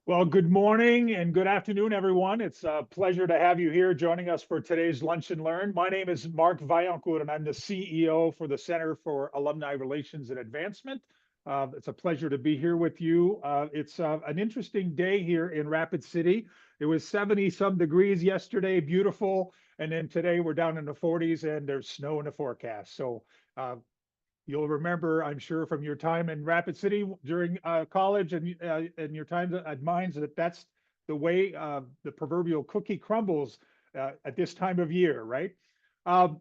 Well, good morning and good afternoon, everyone. It's a pleasure to have you here joining us for today's Lunch and Learn. My name is Mark Vaillancourt, and I'm the CEO for the Center for Alumni Relations and Advancement. It's a pleasure to be here with you. It's an interesting day here in Rapid City. It was 70 some degrees yesterday, beautiful. And then today we're down in the 40s and there's snow in the forecast. So uh, you'll remember, I'm sure, from your time in Rapid City during college and your time at Mines, that's the way the proverbial cookie crumbles at this time of year, right? Um,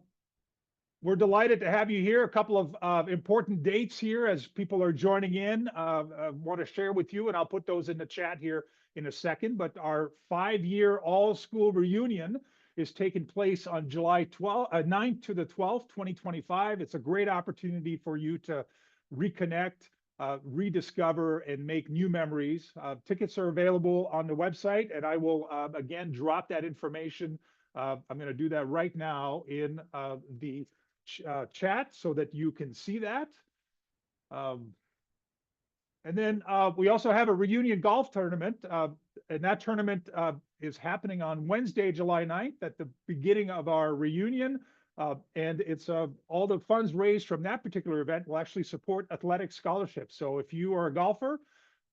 we're delighted to have you here. A couple of important dates here as people are joining in. I want to share with you, and I'll put those in the chat here in a second. But our 5-year all-school reunion is taking place on July 9th to the 12th, 2025. It's a great opportunity for you to reconnect, rediscover, and make new memories. Tickets are available on the website, and I will again drop that information. I'm going to do that right now in the chat so that you can see that. Um, and then we also have a reunion golf tournament, and that tournament is happening on Wednesday, July 9th at the beginning of our reunion. And it's all the funds raised from that particular event will actually support athletic scholarships. So if you are a golfer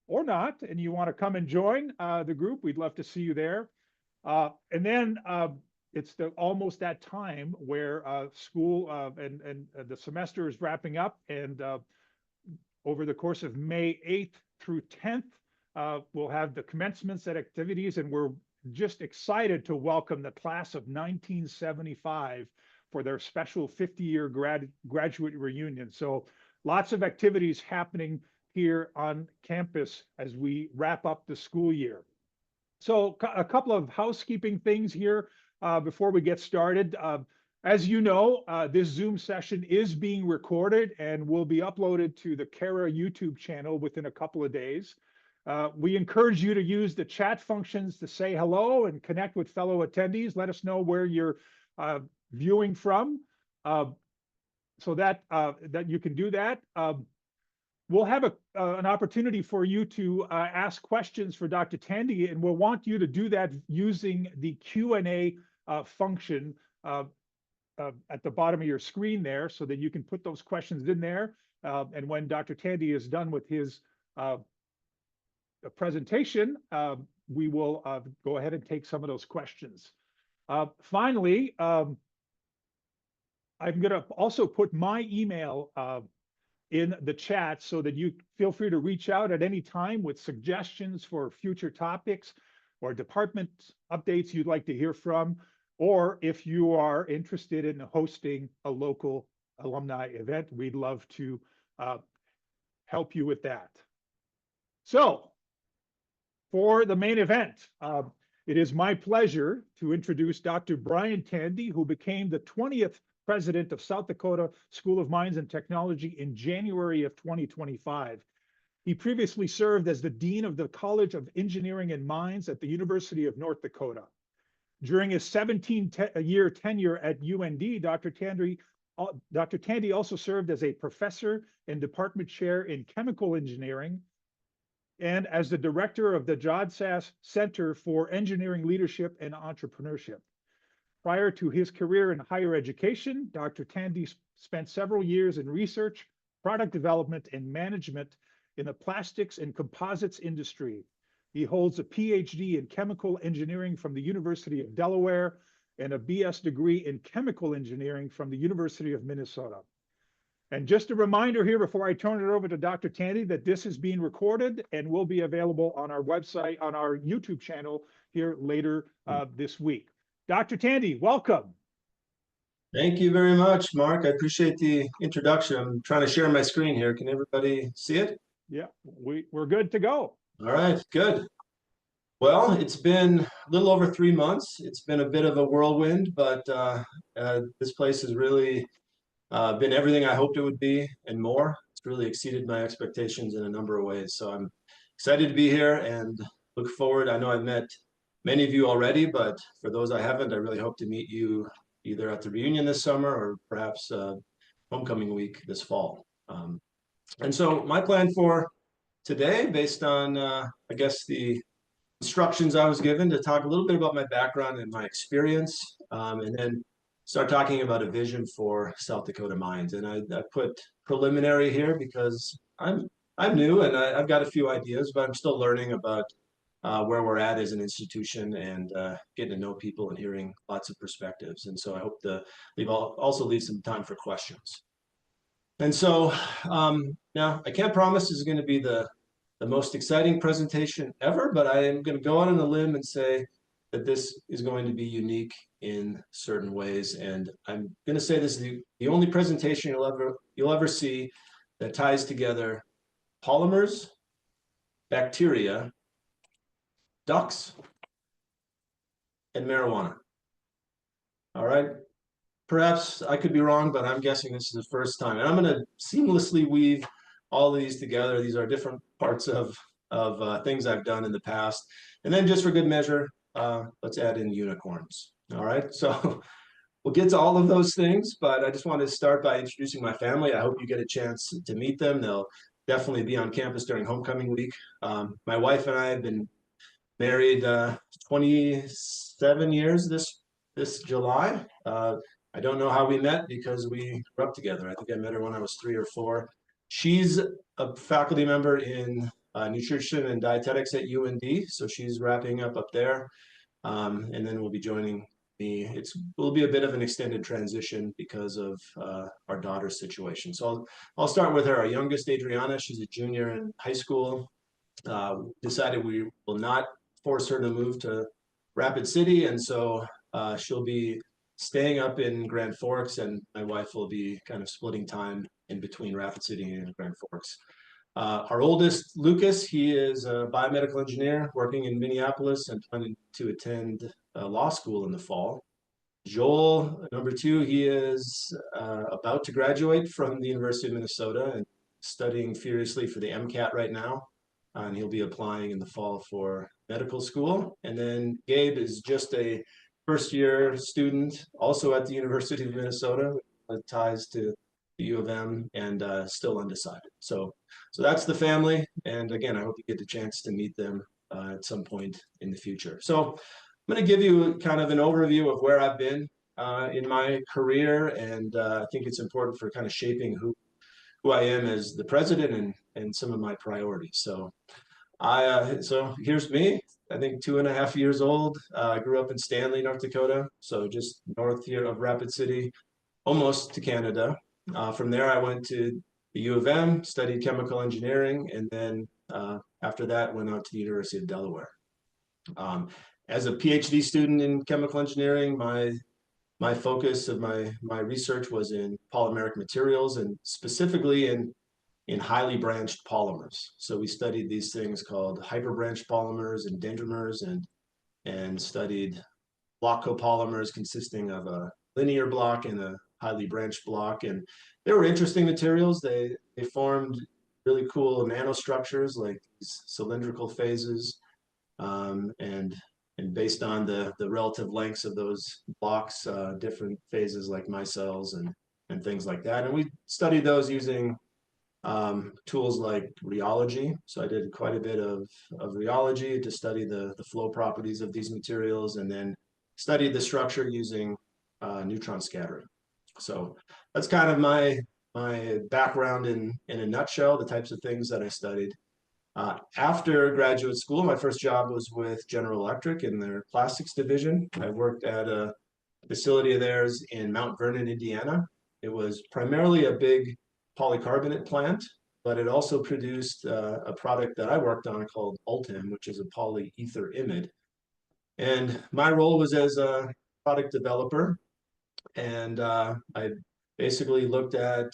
or not, and you want to come and join the group, we'd love to see you there. And then it's almost that time where school and the semester is wrapping up, and over the course of May 8th through 10th, we'll have the commencements and activities, and we're just excited to welcome the class of 1975 for their special 50-year graduate reunion. So lots of activities happening here on campus as we wrap up the school year. So a couple of housekeeping things here before we get started. As you know, this Zoom session is being recorded and will be uploaded to the Kara YouTube channel within a couple of days. We encourage you to use the chat functions to say hello and connect with fellow attendees. Let us know where you're viewing from so that you can do that. We'll have an opportunity for you to ask questions for Dr. Tande, and we'll want you to do that using the Q&A function at the bottom of your screen there, so that you can put those questions in there. And when Dr. Tande is done with his presentation, we will go ahead and take some of those questions. Finally, I'm going to also put my email in the chat so that you feel free to reach out at any time with suggestions for future topics or department updates you'd like to hear from, or if you are interested in hosting a local alumni event, we'd love to help you with that. So for the main event, it is my pleasure to introduce Dr. Brian Tande, who became the 20th president of South Dakota School of Mines and Technology in January of 2025. He previously served as the dean of the College of Engineering and Mines at the University of North Dakota. During his 17-year tenure at UND, Dr. Tande also served as a professor and department chair in chemical engineering and as the director of the Jodsas Center for Engineering Leadership and Entrepreneurship. Prior to his career in higher education, Dr. Tande spent several years in research, product development, and management in the plastics and composites industry. He holds a PhD in chemical engineering from the University of Delaware and a BS degree in chemical engineering from the University of Minnesota. And just a reminder here before I turn it over to Dr. Tande that this is being recorded and will be available on our website, on our YouTube channel here later this week. Dr. Tande, welcome. Thank you very much, Mark. I appreciate the introduction. I'm trying to share my screen here. Can everybody see it? Yeah, we're good to go. All right, good. Well, it's been a little over 3 months. It's been a bit of a whirlwind, but this place has really been everything I hoped it would be and more. It's really exceeded my expectations in a number of ways. So I'm excited to be here and look forward. I know I've met many of you already, but for those I haven't, I really hope to meet you either at the reunion this summer or perhaps homecoming week this fall. And so my plan for today, based on, I guess, the instructions I was given to talk a little bit about my background and my experience, and then start talking about a vision for South Dakota Mines. And I put preliminary here because I'm new and I've got a few ideas, but I'm still learning about where we're at as an institution and getting to know people and hearing lots of perspectives. And so I hope to also leave some time for questions. And so now I can't promise this is going to be the most exciting presentation ever, but I am going to go on a limb and say that this is going to be unique in certain ways. And I'm going to say this is the only presentation you'll ever see that ties together polymers, bacteria, ducks, and marijuana. All right. Perhaps I could be wrong, but I'm guessing this is the first time. And I'm going to seamlessly weave all of these together. These are different parts of things I've done in the past. And then just for good measure, let's add in unicorns. All right. So we'll get to all of those things, but I just want to start by introducing my family. I hope you get a chance to meet them. They'll definitely be on campus during homecoming week. My wife and I have been married 27 years this July. I don't know how we met because we grew up together. I think I met her when I was 3 or 4. She's a faculty member in nutrition and dietetics at UND, so she's wrapping up there, and then will be joining me. Will be a bit of an extended transition because of our daughter's situation. So I'll start with her. Our youngest, Adriana, she's a junior in high school. Decided we will not force her to move to Rapid City, and so she'll be staying up in Grand Forks, and my wife will be kind of splitting time in between Rapid City and Grand Forks. Our oldest, Lucas, he is a biomedical engineer working in Minneapolis and planning to attend law school in the fall. Joel, number 2, he is about to graduate from the University of Minnesota and studying furiously for the MCAT right now. And he'll be applying in the fall for medical school. And then Gabe is just a first-year student, also at the University of Minnesota, with ties to the U of M, and still undecided. So that's the family. And again, I hope you get the chance to meet them at some point in the future. So I'm going to give you kind of an overview of where I've been in my career, and I think it's important for kind of shaping who I am as the president and some of my priorities. So so here's me. I think 2.5 years old. I grew up in Stanley, North Dakota, so just north here of Rapid City, almost to Canada. From there, I went to the U of M, studied chemical engineering, and then after that, went out to the University of Delaware. As a PhD student in chemical engineering, my focus of my research was in polymeric materials, and specifically in highly branched polymers. So we studied these things called hyperbranched polymers and dendrimers, and studied block copolymers consisting of a linear block and a highly branched block. And they were interesting materials. They formed really cool nanostructures like these cylindrical phases, and based on the relative lengths of those blocks, different phases like micelles and things like that. And we studied those using tools like rheology. So I did quite a bit of rheology to study the flow properties of these materials, and then studied the structure using neutron scattering. So that's kind of my background in a nutshell, the types of things that I studied. After graduate school, my first job was with General Electric in their plastics division. I worked at a facility of theirs in Mount Vernon, Indiana. It was primarily a big polycarbonate plant, but it also produced a product that I worked on called Ultem, which is a polyether imide. And my role was as a product developer, and I basically looked at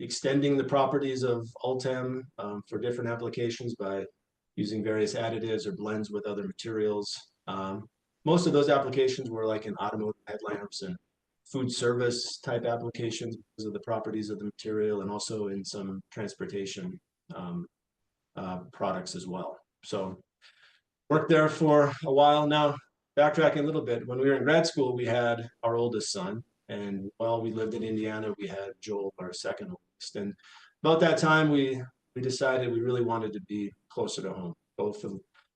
extending the properties of Ultem for different applications by using various additives or blends with other materials. Most of those applications were like in automotive headlamps and food service type applications because of the properties of the material, and also in some transportation products as well. So worked there for a while. Now, backtracking a little bit, when we were in grad school, we had our oldest son, and while we lived in Indiana, we had Joel, our second oldest. And about that time, we decided we really wanted to be closer to home, both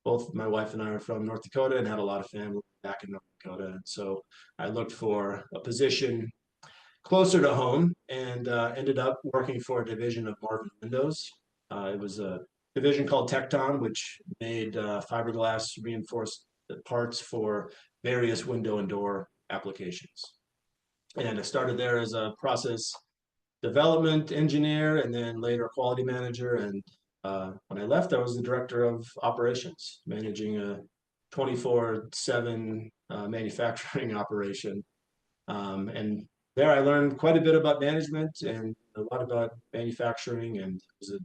both my wife and I are from North Dakota and had a lot of family back in North Dakota. And so I looked for a position closer to home and ended up working for a division of Marvin Windows. It was a division called Tecton, which made fiberglass reinforced parts for various window and door applications. And I started there as a process development engineer and then later quality manager. And when I left, I was the director of operations, managing a 24/7 manufacturing operation. And there I learned quite a bit about management and a lot about manufacturing, and it was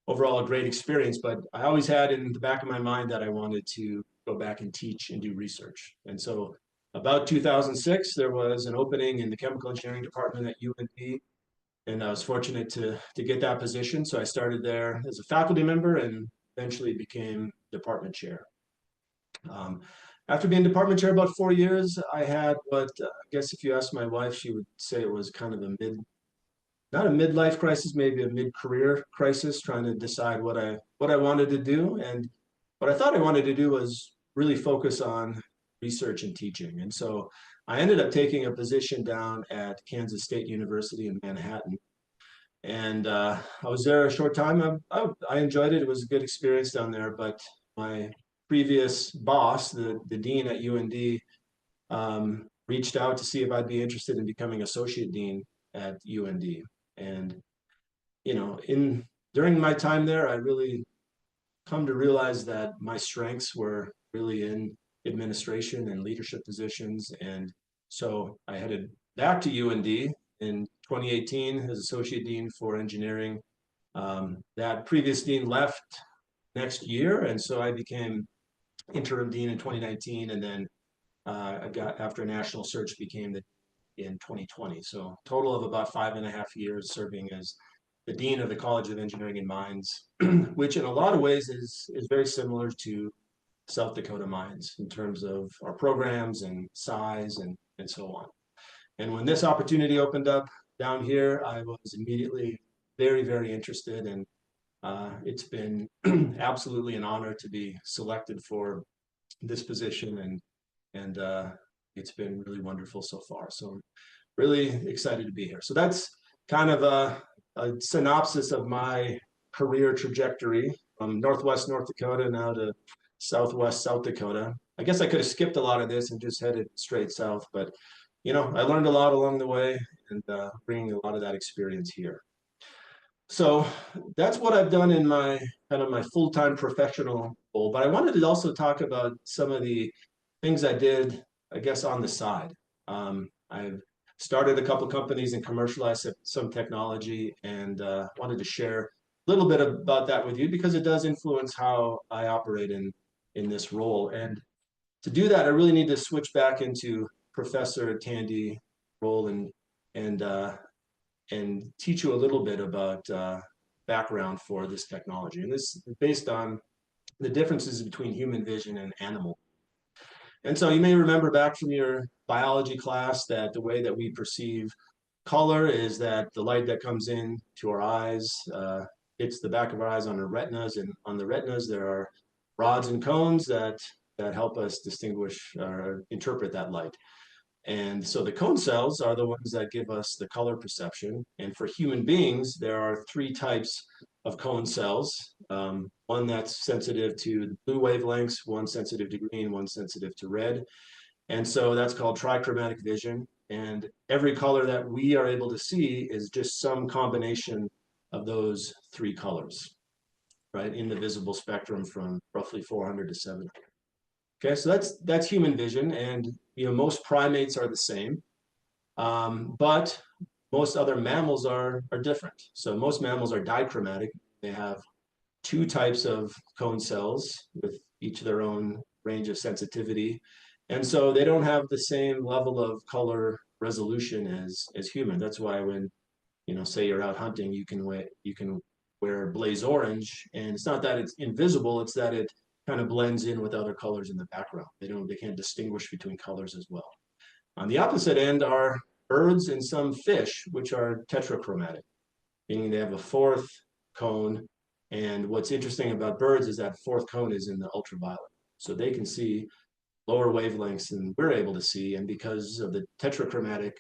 overall a great experience. But I always had in the back of my mind that I wanted to go back and teach and do research. And so about 2006, there was an opening in the chemical engineering department at UND, and I was fortunate to get that position. So I started there as a faculty member and eventually became department chair. After being department chair about 4 years, I had what I guess if you asked my wife, she would say it was kind of a not a midlife crisis, maybe a mid-career crisis, trying to decide what I wanted to do. And what I thought I wanted to do was really focus on research and teaching. And so I ended up taking a position down at Kansas State University in Manhattan. And I was there a short time. I enjoyed it. It was a good experience down there. But my previous boss, the dean at UND, reached out to see if I'd be interested in becoming associate dean at UND. And during my time there, I really come to realize that my strengths were really in administration and leadership positions. And so I headed back to UND in 2018 as associate dean for engineering. That previous dean left next year, and so I became interim dean in 2019, and then after a national search, became the in 2020. So total of about 5.5 years serving as the dean of the College of Engineering and Mines, which in a lot of ways is very similar to South Dakota Mines in terms of our programs and size and so on. And when this opportunity opened up down here, I was immediately very, very interested, and it's been absolutely an honor to be selected for this position, and it's been really wonderful so far. So I'm really excited to be here. So that's kind of a synopsis of my career trajectory from Northwest North Dakota now to Southwest South Dakota. I guess I could have skipped a lot of this and just headed straight south, but I learned a lot along the way, and bringing a lot of that experience here. So that's what I've done in my kind of my full-time professional role. But I wanted to also talk about some of the things I did, I guess, on the side. I've started a couple companies and commercialized some technology, and wanted to share a little bit about that with you because it does influence how I operate in this role. And to do that, I really need to switch back into Professor Tande role and teach you a little bit about background for this technology. And this is based on the differences between human vision and animal. And so you may remember back from your biology class that the way that we perceive color is that the light that comes in to our eyes hits the back of our eyes on our retinas, and on the retinas there are rods and cones that help us distinguish or interpret that light. And so the cone cells are the ones that give us the color perception. And for human beings, there are 3 types of cone cells. One that's sensitive to blue wavelengths, one sensitive to green, one sensitive to red. And so that's called trichromatic vision. And every color that we are able to see is just some combination of those 3 colors, right, in the visible spectrum from roughly 400 to 700. Okay, so that's human vision, and most primates are the same, but most other mammals are different. So most mammals are dichromatic. They have 2 types of cone cells with each their own range of sensitivity, and so they don't have the same level of color resolution as human. That's why when say you're out hunting, you can wear blaze orange, and it's not that it's invisible; it's that it kind of blends in with other colors in the background. They can't distinguish between colors as well. On the opposite end are birds and some fish, which are tetrachromatic, meaning they have a 4th cone And what's interesting about birds is that fourth cone is in the ultraviolet. So they can see lower wavelengths than we're able to see. And because of the tetrachromatic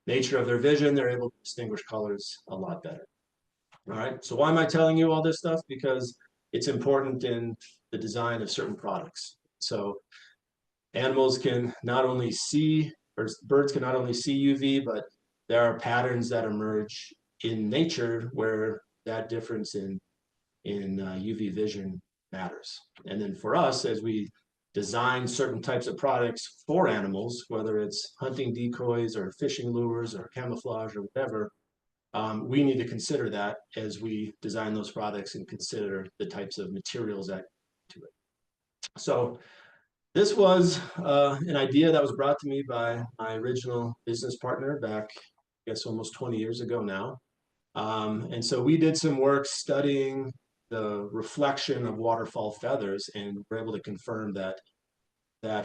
nature of their vision, they're able to distinguish colors a lot better. All right. So why am I telling you all this stuff? Because it's important in the design of certain products. So animals can not only see, or birds can not only see UV, but there are patterns that emerge in nature where that difference in UV vision matters. And then for us, as we design certain types of products for animals, whether it's hunting decoys or fishing lures or camouflage or whatever, we need to consider that as we design those products and consider the types of materials that to it. So this was an idea that was brought to me by my original business partner back, I guess, almost 20 years ago now. And so we did some work studying the reflection of waterfall feathers, and we're able to confirm that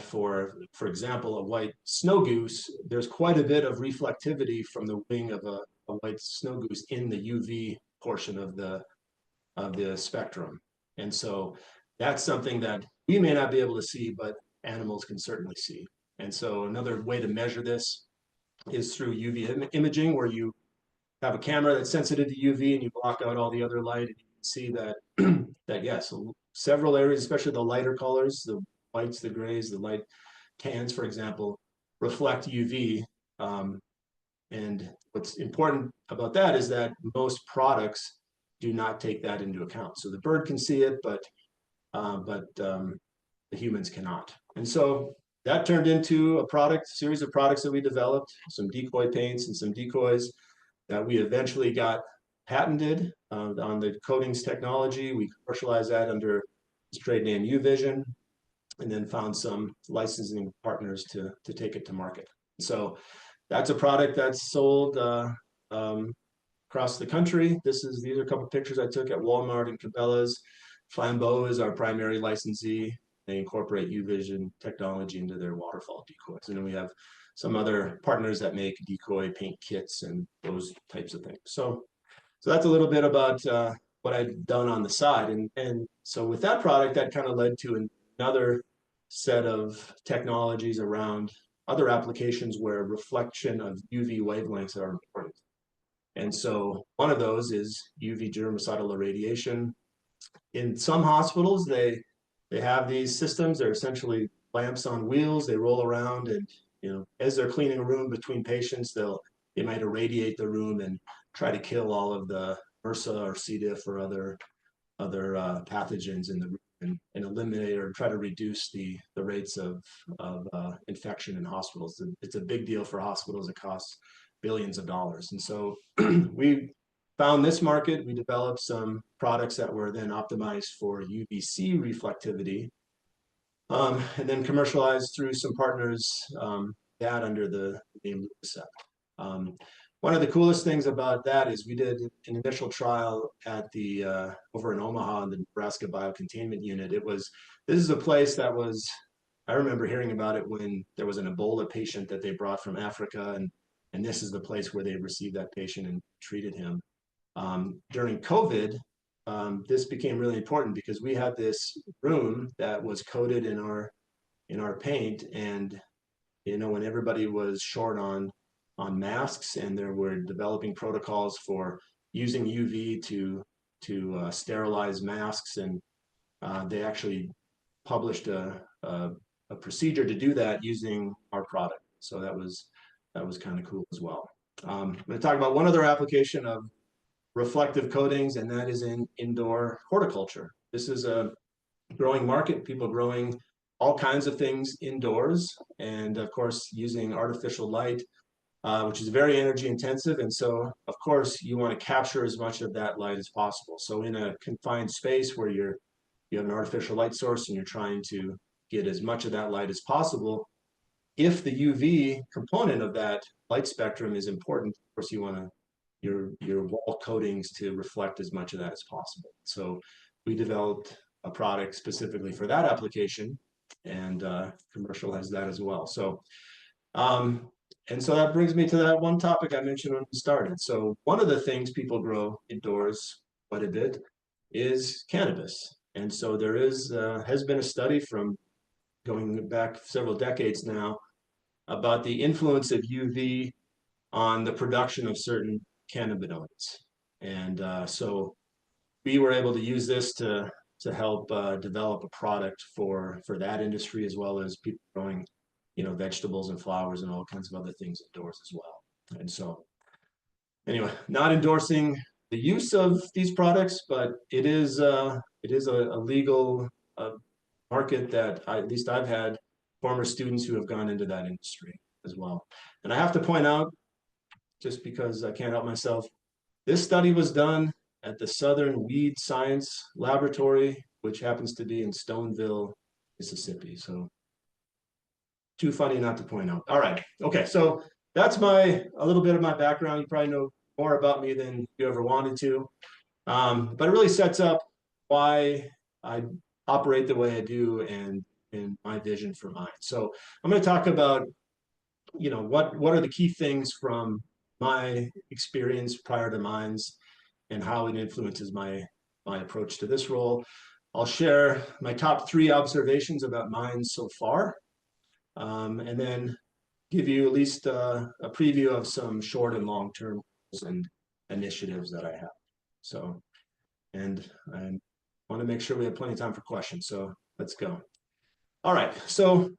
for example, a white snow goose, there's quite a bit of reflectivity from the wing of a white snow goose in the UV portion of the spectrum. And so that's something that we may not be able to see, but animals can certainly see. And so another way to measure this is through UV imaging, where you have a camera that's sensitive to UV and you block out all the other light, and you can see that that yes, several areas, especially the lighter colors, the whites, the grays, the light tans, for example, reflect UV. And what's important about that is that most products do not take that into account. So the bird can see it, but the humans cannot. And so that turned into a series of products that we developed, some decoy paints and some decoys that we eventually got patented on the coatings technology. We commercialized that under this trade name UVision, and then found some licensing partners to take it to market. So that's a product that's sold across the country. These are a couple of pictures I took at Walmart and Cabela's. Flambeau is our primary licensee. They incorporate UVision technology into their waterfall decoys. And then we have some other partners that make decoy paint kits and those types of things. So that's a little bit about what I've done on the side. And so with that product, that kind of led to another set of technologies around other applications where reflection of UV wavelengths are important. And so one of those is UV germicidal irradiation. In some hospitals, they have these systems. They're essentially lamps on wheels. They roll around, and as they're cleaning a room between patients, they might irradiate the room and try to kill all of the MRSA or C. diff or other pathogens in the room, and eliminate or try to reduce the rates of infection in hospitals. It's a big deal for hospitals. It costs billions of dollars. And so we found this market. We developed some products that were then optimized for UVC reflectivity, and then commercialized through some partners that under the name Lucasep. One of the coolest things about that is we did an initial trial at the over in Omaha in the Nebraska Biocontainment Unit. This is a place that was, I remember hearing about it when there was an Ebola patient that they brought from Africa, and this is the place where they received that patient and treated him. During COVID, this became really important because we had this room that was coated in our paint, and when everybody was short on masks, and there were developing protocols for using UV to sterilize masks, and they actually published a procedure to do that using our product. So that was kind of cool as well. I'm going to talk about one other application of reflective coatings, and that is in indoor horticulture. This is a growing market, people growing all kinds of things indoors, and of course using artificial light, which is very energy intensive. And so of course you want to capture as much of that light as possible. So in a confined space where you have an artificial light source and you're trying to get as much of that light as possible, if the UV component of that light spectrum is important, of course you want your wall coatings to reflect as much of that as possible. So we developed a product specifically for that application, and commercialized that as well. So and so that brings me to that one topic I mentioned when we started. So one of the things people grow indoors quite a bit is cannabis. And so there has been a study from going back several decades now about the influence of UV on the production of certain cannabinoids. And so we were able to use this to help develop a product for that industry, as well as people growing, vegetables and flowers and all kinds of other things indoors as well. And so anyway, not endorsing the use of these products, but it is a legal market that at least I've had former students who have gone into that industry as well. And I have to point out, just because I can't help myself, this study was done at the Southern Weed Science Laboratory, which happens to be in Stoneville, Mississippi. So too funny not to point out. All right. Okay. So that's a little bit of my background. You probably know more about me than you ever wanted to. But it really sets up why I operate the way I do and my vision for mine. So I'm going to talk about, what are the key things from my experience prior to mines and how it influences my approach to this role. I'll share my top 3 observations about mines so far, and then give you at least a preview of some short and long-term goals and initiatives that I have. So, and I want to make sure we have plenty of time for questions. So let's go. All right. So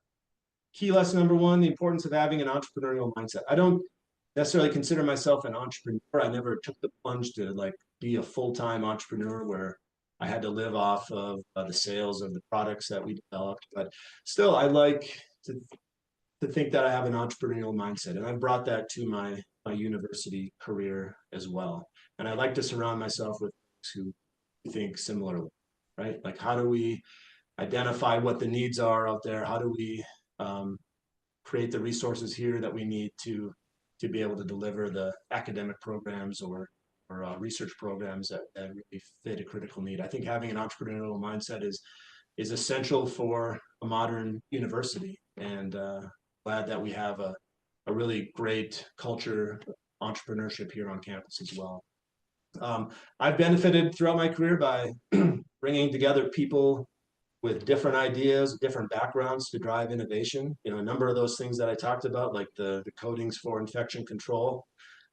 key lesson number 1, the importance of having an entrepreneurial mindset. I don't necessarily consider myself an entrepreneur. I never took the plunge to be a full-time entrepreneur where I had to live off of the sales of the products that we developed. But still, I like to think that I have an entrepreneurial mindset, and I brought that to my university career as well. And I like to surround myself with folks who think similarly, right? Like, how do we identify what the needs are out there? How do we create the resources here that we need to be able to deliver the academic programs or research programs that really fit a critical need? I think having an entrepreneurial mindset is essential for a modern university, and glad that we have a really great culture entrepreneurship here on campus as well. I've benefited throughout my career by bringing together people with different ideas, different backgrounds to drive innovation. A number of those things that I talked about, like the coatings for infection control.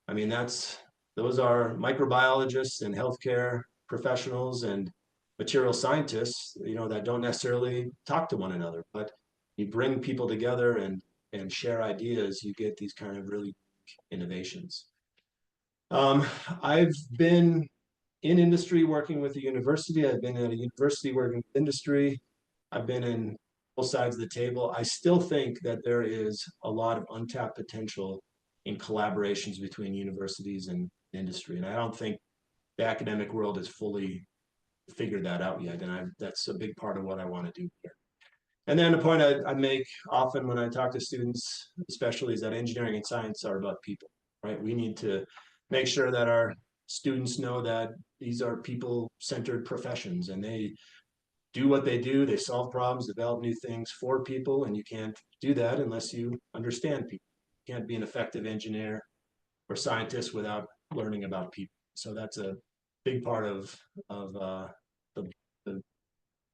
I mean, those are microbiologists and healthcare professionals and material scientists, that don't necessarily talk to one another, but you bring people together and share ideas, you get these kind of really innovations. I've been in industry working with a university. I've been at a university working with industry. I've been in both sides of the table. I still think that there is a lot of untapped potential in collaborations between universities and industry. And I don't think the academic world has fully figured that out yet. And that's a big part of what I want to do here. And then the point I make often when I talk to students, especially, is that engineering and science are about people, right? We need to make sure that our students know that these are people-centered professions, and they do what they do. They solve problems, develop new things for people, and you can't do that unless you understand people. You can't be an effective engineer or scientist without learning about people. So that's a big part of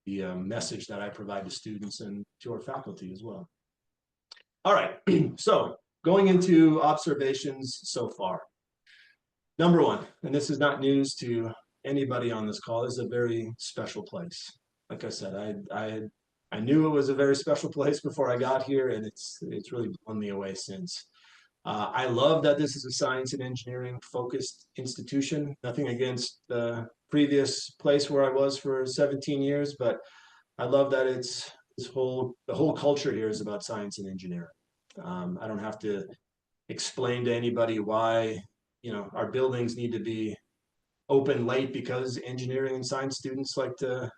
the message that I provide to students and to our faculty as well. All right, so going into observations so far. Number 1, and this is not news to anybody on this call, is a very special place. Like I said, I knew it was a very special place before I got here, and it's really blown me away since. I love that this is a science and engineering focused institution. Nothing against the previous place where I was for 17 years, but I love that the whole culture here is about science and engineering. I don't have to explain to anybody why, our buildings need to be open late, because engineering and science students like to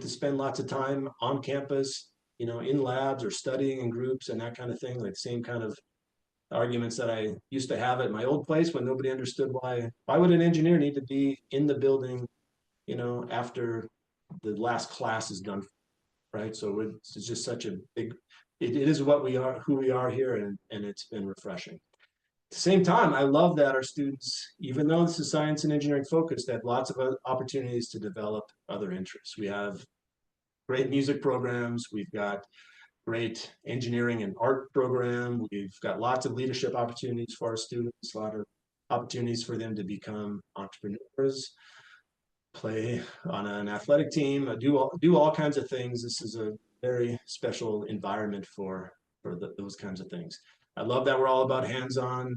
spend lots of time on campus, in labs or studying in groups and that kind of thing. Like, same kind of arguments that I used to have at my old place when nobody understood why would an engineer need to be in the building, after the last class is done, right? So it's just such a big, it is what we are, who we are here, and it's been refreshing. the same time, I love that our students, even though this is science and engineering focused, have lots of opportunities to develop other interests. We have great music programs. We've got great engineering and art program. We've got lots of leadership opportunities for our students, a lot of opportunities for them to become entrepreneurs, play on an athletic team, do all kinds of things. This is a very special environment for those kinds of things. I love that we're all about hands-on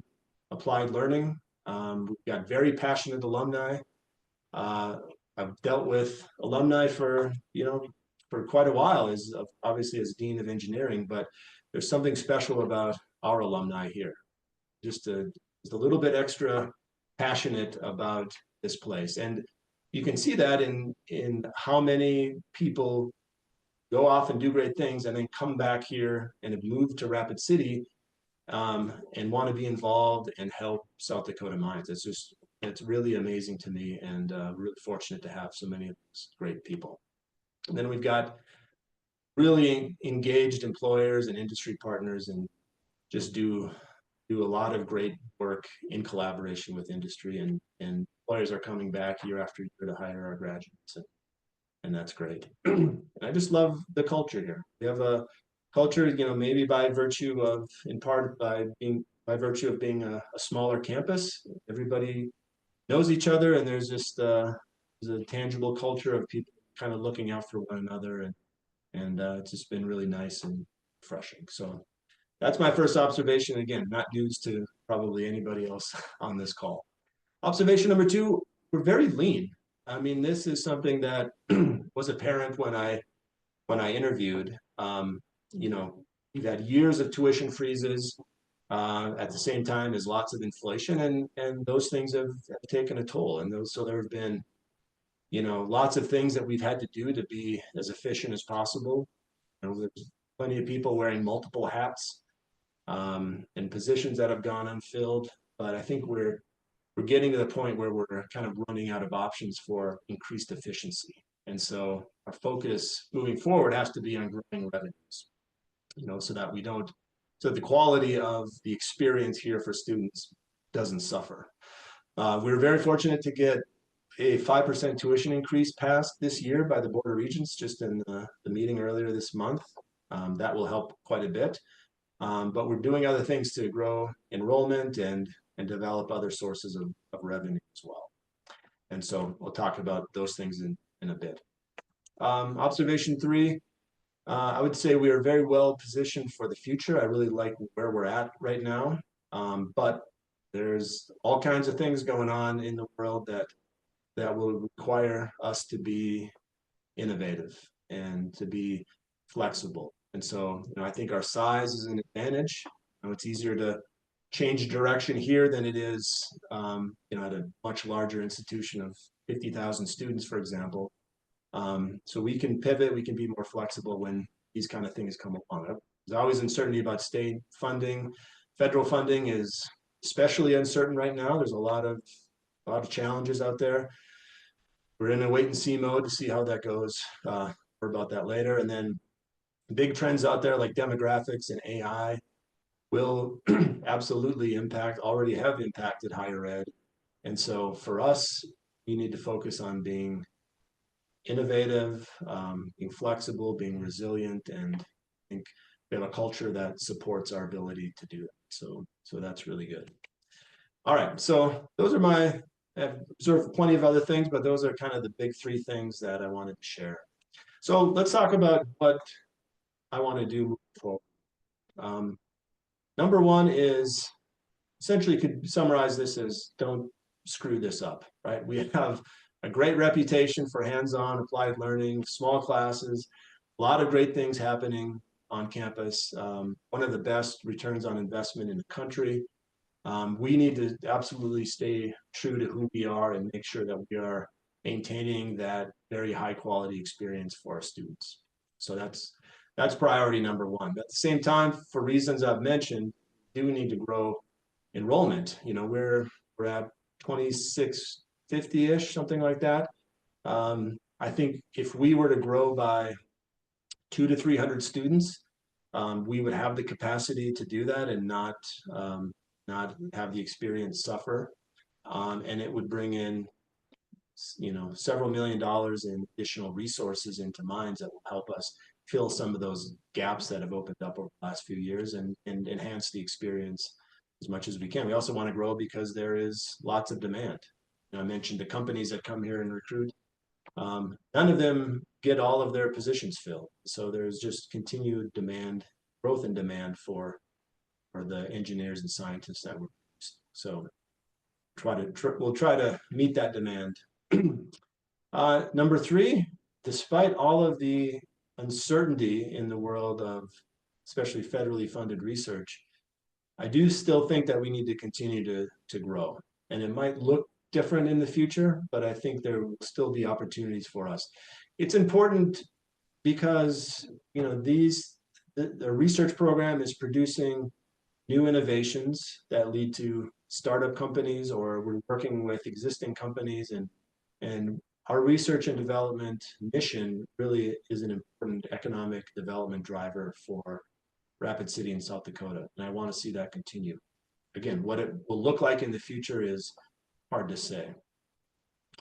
applied learning. We've got very passionate alumni. I've dealt with alumni for quite a while, as obviously as dean of engineering, but there's something special about our alumni here. Just a little bit extra passionate about this place, and you can see that in how many people go off and do great things and then come back here and have moved to Rapid City and want to be involved and help South Dakota Mines. It's really amazing to me, and really fortunate to have so many of these great people. And then we've got really engaged employers and industry partners, and just do a lot of great work in collaboration with industry, and employers are coming back year after year to hire our graduates, and that's great. And I just love the culture here. We have a culture, maybe by virtue of, in part by virtue of being a smaller campus, everybody knows each other, and there's just there's a tangible culture of people kind of looking out for one another, and it's just been really nice and refreshing. So that's my first observation. Again, not news to probably anybody else on this call. Observation number two, we're very lean. I mean, this is something that was apparent when I interviewed. We've had years of tuition freezes at the same time as lots of inflation, and those things have taken a toll. And so there have been, lots of things that we've had to do to be as efficient as possible. There's plenty of people wearing multiple hats, and positions that have gone unfilled. But I think we're getting to the point where we're kind of running out of options for increased efficiency. And so our focus moving forward has to be on growing revenues, so that the quality of the experience here for students doesn't suffer. We're very fortunate to get a 5% tuition increase passed this year by the Board of Regents, just in the meeting earlier this month. That will help quite a bit. But we're doing other things to grow enrollment and develop other sources of revenue as well. And so we'll talk about those things in a bit. Observation three, I would say we are very well positioned for the future. I really like where we're at right now. But there's all kinds of things going on in the world that will require us to be innovative and to be flexible. And so, I think our size is an advantage. It's easier to change direction here than it is, at a much larger institution of 50,000 students, for example. So we can pivot, we can be more flexible when these kind of things come along. There's always uncertainty about state funding. Federal funding is especially uncertain right now. There's a lot of challenges out there. We're in a wait and see mode to see how that goes. More about that later. And then big trends out there like demographics and AI will absolutely already have impacted higher ed. And so for us, we need to focus on being innovative, being flexible, being resilient, and I think we have a culture that supports our ability to do that. So that's really good. All right, so those are I've observed plenty of other things, but those are kind of the big three things that I wanted to share. So let's talk about what I want to do moving forward. Number one is, essentially could summarize this as, don't screw this up, right? We have a great reputation for hands-on applied learning, small classes, a lot of great things happening on campus, one of the best returns on investment in the country. We need to absolutely stay true to who we are and make sure that we are maintaining that very high quality experience for our students. So that's priority number one. But at the same time, for reasons I've mentioned, we do need to grow enrollment. We're at 2650-ish, something like that. I think if we were to grow by 200 to 300 students, we would have the capacity to do that and not not have the experience suffer. And it would bring in, several $1 million in additional resources into mines that will help us fill some of those gaps that have opened up over the last few years and enhance the experience as much as we can. We also want to grow because there is lots of demand. I mentioned the companies that come here and recruit. None of them get all of their positions filled. So there's just continued demand, growth and demand for the engineers and scientists that we're producing. So we'll try to meet that demand. Number three, despite all of the uncertainty in the world of especially federally funded research, I do still think that we need to continue to grow. And it might look different in the future, but I think there will still be opportunities for us. It's important because the research program is producing new innovations that lead to startup companies, or we're working with existing companies, and our research and development mission really is an important economic development driver for Rapid City in South Dakota, and I want to see that continue. Again, what it will look like in the future is hard to say.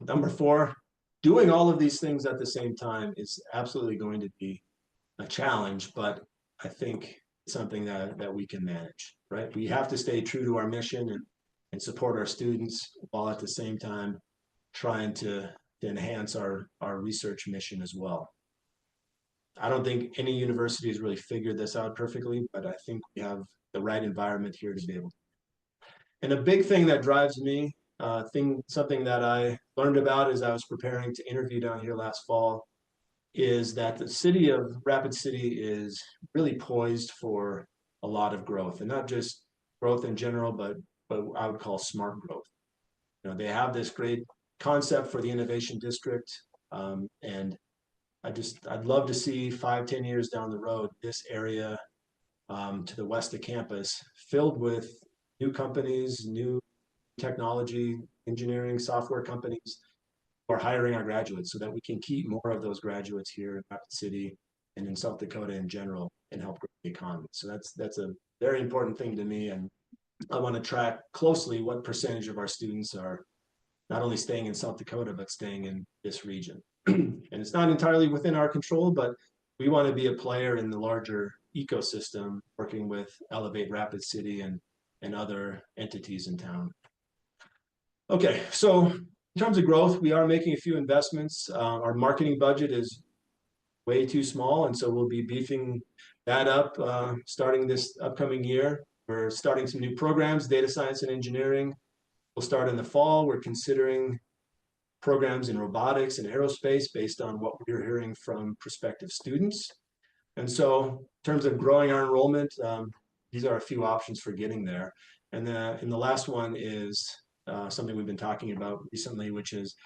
Number four, doing all of these things at the same time is absolutely going to be a challenge, but I think it's something that we can manage, right? We have to stay true to our mission and support our students while at the same time trying to enhance our research mission as well. I don't think any university has really figured this out perfectly, but I think we have the right environment here to be able to. And a big thing that drives me, something that I learned about as I was preparing to interview down here last fall, is that the city of Rapid City is really poised for a lot of growth, and not just growth in general, but what I would call smart growth. They have this great concept for the innovation district, and I'd love to see 5-10 years down the road, this area to the west of campus filled with new companies, new technology, engineering, software companies who are hiring our graduates, so that we can keep more of those graduates here in Rapid City and in South Dakota in general and help grow the economy. So that's a very important thing to me, and I want to track closely what percentage of our students are not only staying in South Dakota, but staying in this region. And it's not entirely within our control, but we want to be a player in the larger ecosystem, working with Elevate Rapid City and other entities in town. Okay, so in terms of growth, we are making a few investments. Our marketing budget is way too small, and so we'll be beefing that up starting this upcoming year. We're starting some new programs, data science and engineering. We'll start in the fall. We're considering programs in robotics and aerospace based on what we're hearing from prospective students. And so in terms of growing our enrollment, these are a few options for getting there. And the last one is something we've been talking about recently, which is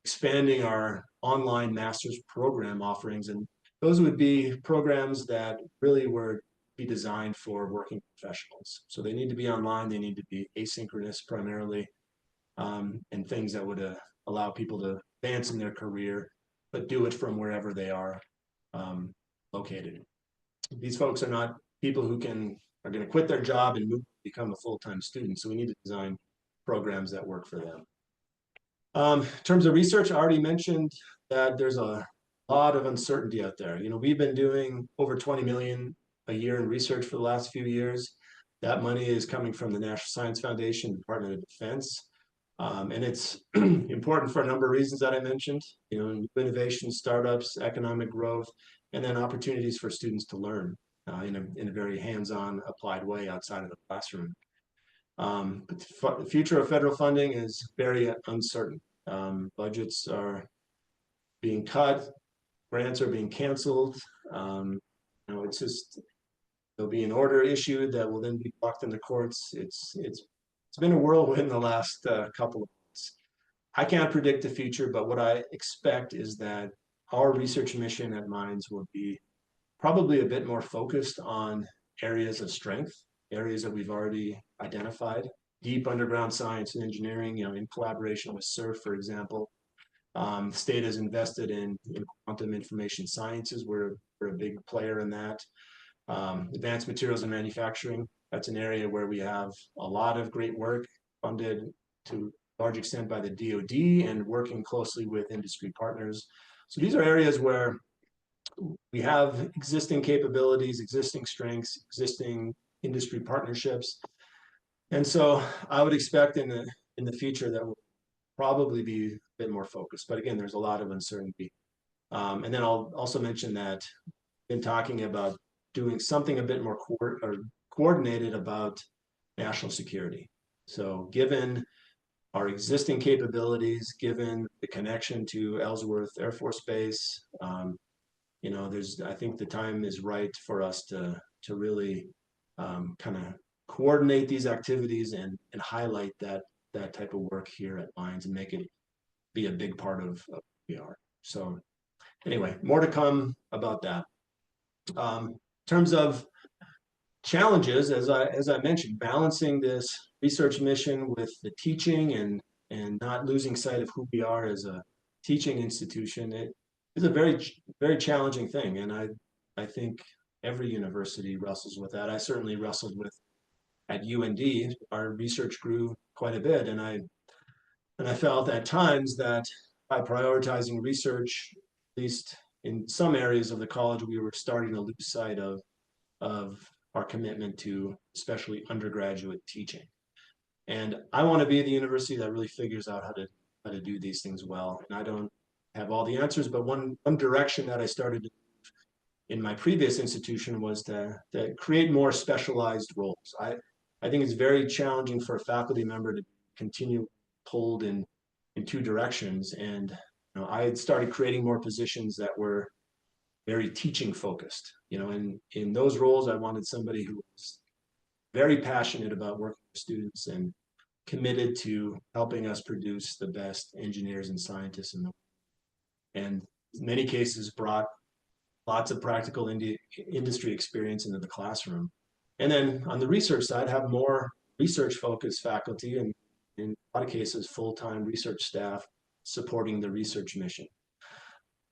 expanding our online master's program offerings. And those would be programs that really were be designed for working professionals. So they need to be online, they need to be asynchronous primarily, and things that would allow people to advance in their career, but do it from wherever they are located. These folks are not people who are going to quit their job and become a full-time student. So we need to design programs that work for them. In terms of research, I already mentioned that there's a lot of uncertainty out there. We've been doing over 20 million a year in research for the last few years. That money is coming from the National Science Foundation, Department of Defense. And it's important for a number of reasons that I mentioned, innovation, startups, economic growth, and then opportunities for students to learn in a very hands-on applied way outside of the classroom. But the future of federal funding is very uncertain. Budgets are being cut, grants are being canceled. It's just, there'll be an order issued that will then be blocked in the courts. It's been a whirlwind the last couple of months. I can't predict the future, but what I expect is that our research mission at Mines will be probably a bit more focused on areas of strength, areas that we've already identified, deep underground science and engineering, in collaboration with SURF, for example. The state has invested in quantum information sciences. We're a big player in that. Advanced materials and manufacturing. That's an area where we have a lot of great work funded to a large extent by the DoD and working closely with industry partners. So these are areas where we have existing capabilities, existing strengths, existing industry partnerships. And so I would expect in the future that will probably be a bit more focused. But again, there's a lot of uncertainty. And then I'll also mention that I've been talking about doing something a bit more coordinated about national security. So given our existing capabilities, given the connection to Ellsworth Air Force Base, I think the time is right for us to really kind of coordinate these activities and highlight that type of work here at Mines and make it be a big part of who we are. So anyway, more to come about that. In terms of challenges, as I mentioned, balancing this research mission with the teaching and not losing sight of who we are as a teaching institution, it is a very challenging thing. And I think every university wrestles with that. I certainly wrestled with at UND. Our research grew quite a bit, and I felt at times that by prioritizing research, at least in some areas of the college, we were starting to lose sight of our commitment to especially undergraduate teaching. And I want to be the university that really figures out how to do these things well. And I don't have all the answers, but one direction that I started in my previous institution was to create more specialized roles. I think it's very challenging for a faculty member to continue pulled in two directions. And I had started creating more positions that were very teaching focused. And in those roles, I wanted somebody who was very passionate about working with students and committed to helping us produce the best engineers and scientists in the world. And in many cases brought lots of practical industry experience into the classroom. And then on the research side, have more research focused faculty and in a lot of cases, full-time research staff supporting the research mission.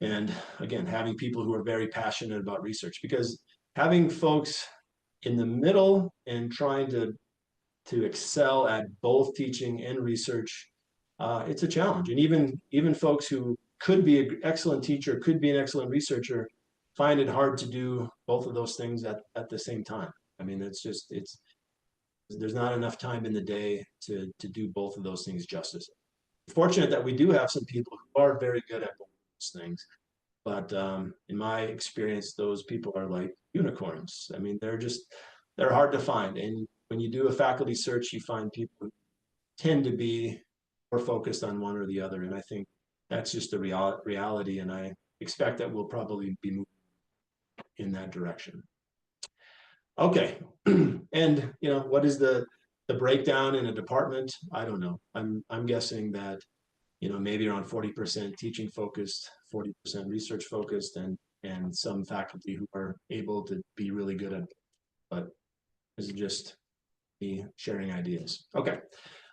And again, having people who are very passionate about research, because having folks in the middle and trying to excel at both teaching and research, it's a challenge. And even folks who could be an excellent teacher, could be an excellent researcher, find it hard to do both of those things at the same time. I mean, there's not enough time in the day to do both of those things justice. Fortunate that we do have some people who are very good at both of those things, but in my experience, those people are like unicorns. I mean, they're hard to find. And when you do a faculty search, you find people who tend to be more focused on one or the other. And I think that's just the reality. And I expect that we'll probably be moving in that direction. Okay, and what is the breakdown in a department? I don't know. I'm guessing that maybe around 40% teaching focused, 40% research focused, and some faculty who are able to be really good at it. But this is just me sharing ideas. Okay,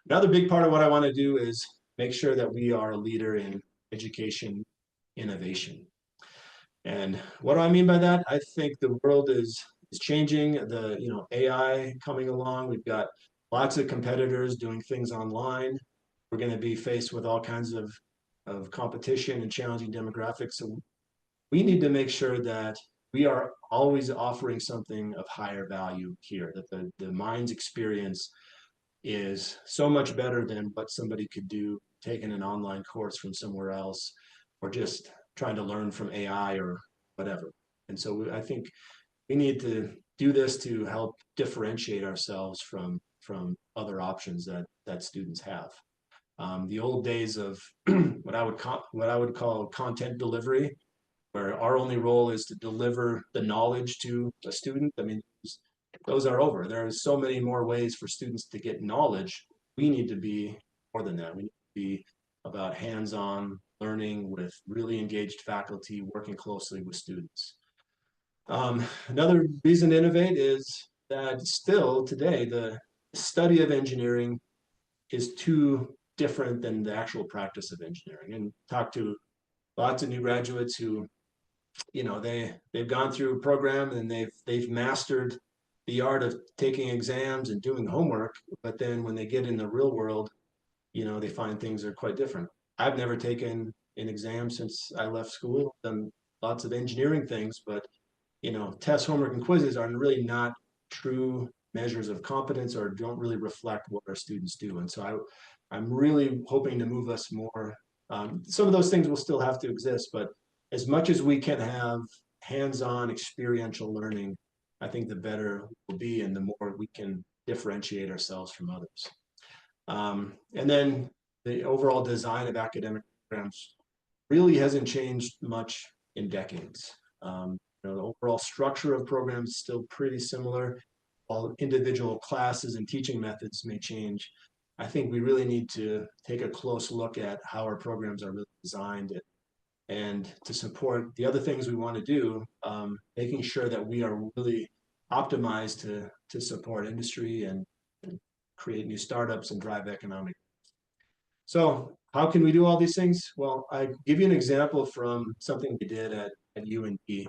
another big part of what I want to do is make sure that we are a leader in education innovation. And what do I mean by that? I think the world is changing. The AI coming along. We've got lots of competitors doing things online. We're going to be faced with all kinds of competition and challenging demographics. So we need to make sure that we are always offering something of higher value here, that the Mines experience is so much better than what somebody could do taking an online course from somewhere else or just trying to learn from AI or whatever. And so I think we need to do this to help differentiate ourselves from other options that students have. The old days of what I would call content delivery, where our only role is to deliver the knowledge to a student. I mean, those are over. There are so many more ways for students to get knowledge. We need to be more than that. We need to be about hands-on learning with really engaged faculty, working closely with students. Another reason to innovate is that still today, the study of engineering is too different than the actual practice of engineering. And talk to lots of new graduates who, they've gone through a program and they've mastered the art of taking exams and doing homework, but then when they get in the real world, they find things are quite different. I've never taken an exam since I left school, done lots of engineering things, but tests, homework, and quizzes are really not true measures of competence or don't really reflect what our students do. And so I'm really hoping to move us more. Some of those things will still have to exist, but as much as we can have hands-on experiential learning, I think the better we'll be and the more we can differentiate ourselves from others. And then the overall design of academic programs really hasn't changed much in decades. The overall structure of programs is still pretty similar. While individual classes and teaching methods may change, I think we really need to take a close look at how our programs are really designed and to support the other things we want to do, making sure that we are really optimized to support industry and create new startups and drive economic. So how can we do all these things? Well, I give you an example from something we did at UND.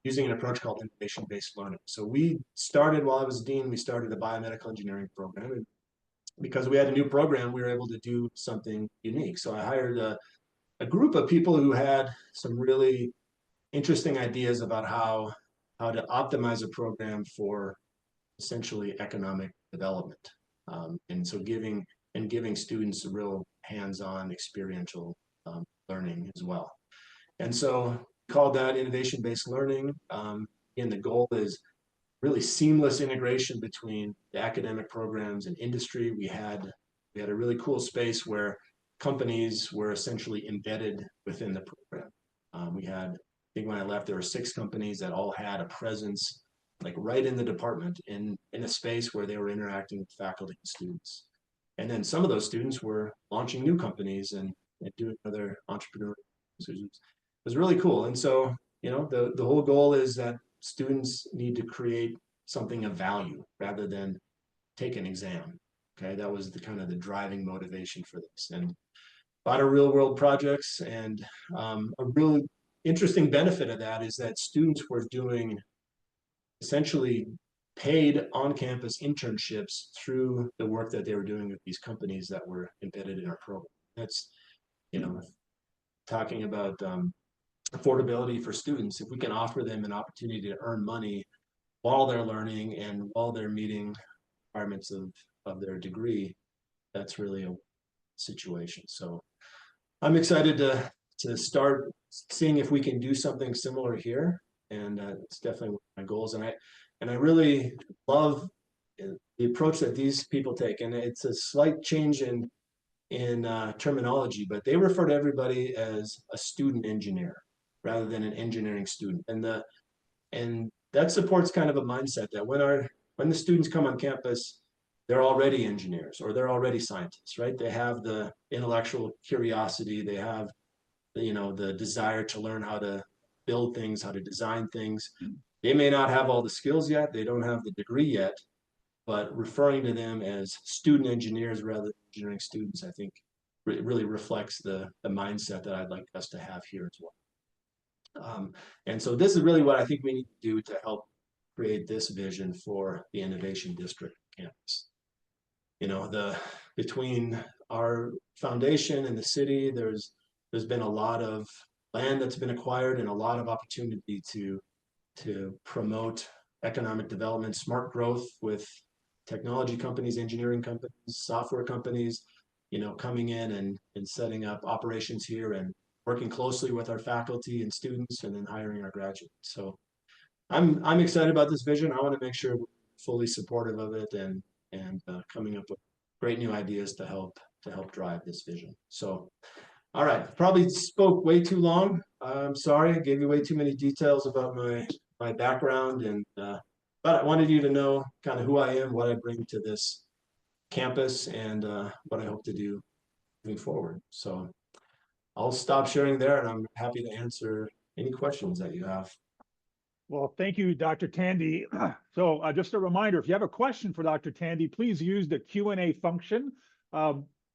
Using an approach called innovation-based learning. So we started, while I was dean, we started a biomedical engineering program. And because we had a new program, we were able to do something unique. So I hired a group of people who had some really interesting ideas about how to optimize a program for essentially economic development. And so giving students a real hands-on experiential learning as well. And so called that innovation-based learning. And the goal is really seamless integration between the academic programs and industry. We had a really cool space where companies were essentially embedded within the program. We had, I think when I left, there were 6 companies that all had a presence like right in the department in a space where they were interacting with faculty and students. And then some of those students were launching new companies and doing other entrepreneurial decisions. It was really cool. And so, the whole goal is that students need to create something of value rather than take an exam. Okay, that was the kind of the driving motivation for this. And a lot of real world projects, and a really interesting benefit of that is that students were doing essentially paid on-campus internships through the work that they were doing with these companies that were embedded in our program. That's, talking about affordability for students. If we can offer them an opportunity to earn money while they're learning and while they're meeting requirements of their degree, that's really a situation. So I'm excited to start seeing if we can do something similar here, and it's definitely one of my goals. And I really love the approach that these people take, and it's a slight change in terminology, but they refer to everybody as a student engineer rather than an engineering student, and that supports kind of a mindset that when the students come on campus, they're already engineers or they're already scientists, right? They have the intellectual curiosity, they have the desire to learn how to build things, how to design things. They may not have all the skills yet, they don't have the degree yet, but referring to them as student engineers rather than engineering students, I think really reflects the mindset that I'd like us to have here as well. And so this is really what I think we need to do to help create this vision for the Innovation District campus. Between our foundation and the city, there's been a lot of land that's been acquired and a lot of opportunity to promote economic development, smart growth with technology companies, engineering companies, software companies, coming in and setting up operations here and working closely with our faculty and students, and then hiring our graduates. So I'm excited about this vision. I want to make sure we're fully supportive of it and coming up with great new ideas to help drive this vision. So, all right, probably spoke way too long. I'm sorry, I gave you way too many details about my background, and but I wanted you to know kind of who I am, what I bring to this campus, and what I hope to do moving forward. So I'll stop sharing there, and I'm happy to answer any questions that you have. Well, thank you, Dr. Tande. So just a reminder, if you have a question for Dr. Tande, please use the Q&A function.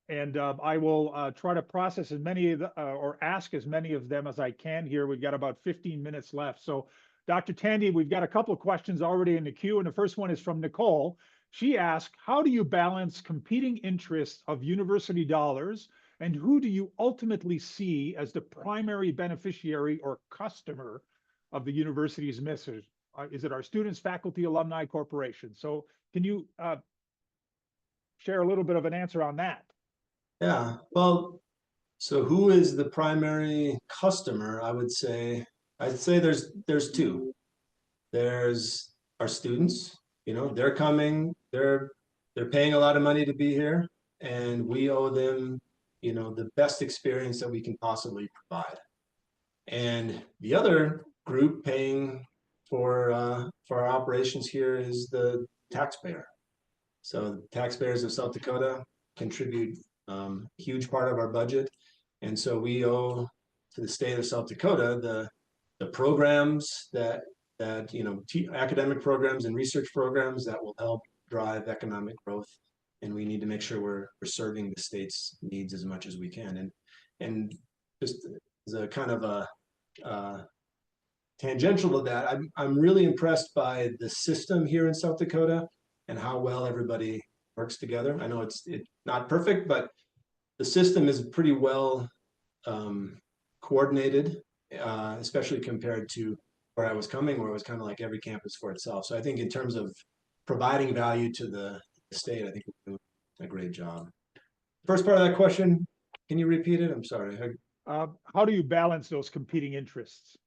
And I will try to process as many of or ask as many of them as I can here. We've got about 15 minutes left. So Dr. Tande, we've got a couple of questions already in the queue, and the first one is from Nicole. She asked, how do you balance competing interests of university dollars, and who do you ultimately see as the primary beneficiary or customer of the university's mission? Is it our students, faculty, alumni, corporation? So can you share a little bit of an answer on that? Yeah, well, so who is the primary customer? I'd say there's two. There's our students, they're coming, they're paying a lot of money to be here, and we owe them, the best experience that we can possibly provide. And the other group paying for our operations here is the taxpayer. So the taxpayers of South Dakota contribute a huge part of our budget, and so we owe to the state of South Dakota the programs that academic programs and research programs that will help drive economic growth, and we need to make sure we're serving the state's needs as much as we can. And just as a kind of a tangential to that, I'm really impressed by the system here in South Dakota and how well everybody works together. I know it's not perfect, but the system is pretty well coordinated, especially compared to where I was coming, where it was kind of like every campus for itself. So I think in terms of providing value to the state, I think we're doing a great job. First part of that question, can you repeat it? I'm sorry. How do you balance those competing interests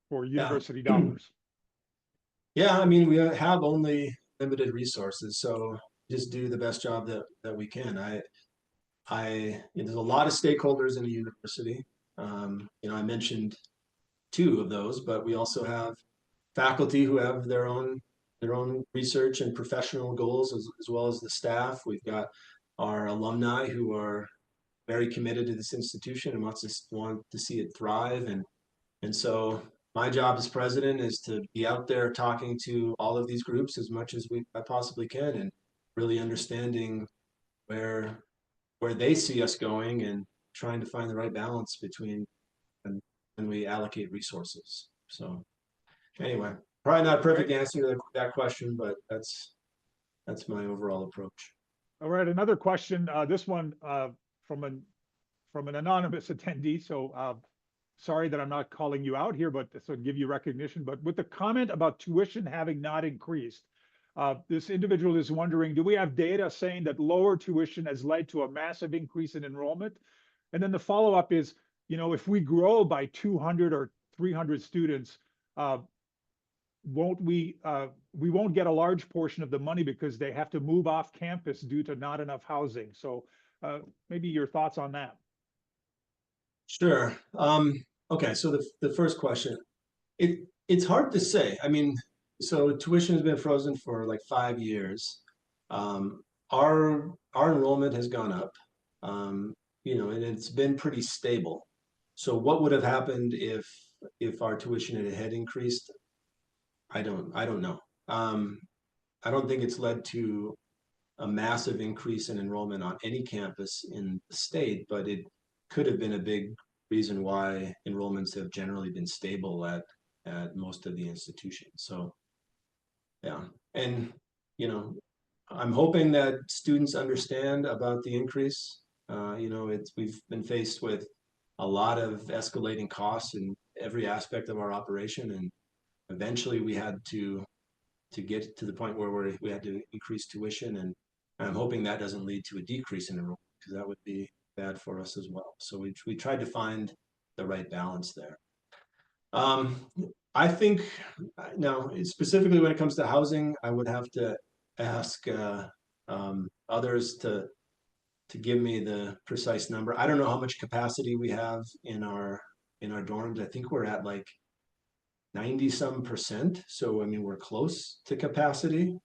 for university dollars? Yeah, I mean, we have only limited resources, so just do the best job that we can. There's a lot of stakeholders in a university. I mentioned two of those, but we also have faculty who have their own research and professional goals, as well as the staff. We've got our alumni who are very committed to this institution and want to see it thrive. And so my job as president is to be out there talking to all of these groups as much as I possibly can, and really understanding where they see us going and trying to find the right balance between when we allocate resources. So anyway, probably not a perfect answer to that question, but that's my overall approach. All right, another question. This one from an anonymous attendee. So sorry that I'm not calling you out here, but this will give you recognition. But with the comment about tuition having not increased, this individual is wondering, do we have data saying that lower tuition has led to a massive increase in enrollment? And then the follow-up is, if we grow by 200 or 300 students, we won't get a large portion of the money because they have to move off campus due to not enough housing. So maybe your thoughts on that. Sure. Okay, so the first question, it's hard to say. I mean, so tuition has been frozen for like 5 years. Our enrollment has gone up, and it's been pretty stable. So what would have happened if our tuition had increased? I don't know. I don't think it's led to a massive increase in enrollment on any campus in the state, but it could have been a big reason why enrollments have generally been stable at most of the institutions. So yeah, and I'm hoping that students understand about the increase. We've been faced with a lot of escalating costs in every aspect of our operation, and eventually we had to get to the point where we had to increase tuition, and I'm hoping that doesn't lead to a decrease in enrollment, because that would be bad for us as well. So we tried to find the right balance there. I think now, specifically when it comes to housing, I would have to ask others to give me the precise number. I don't know how much capacity we have in our dorms. I think we're at like 90-some%. So I mean, we're close to capacity.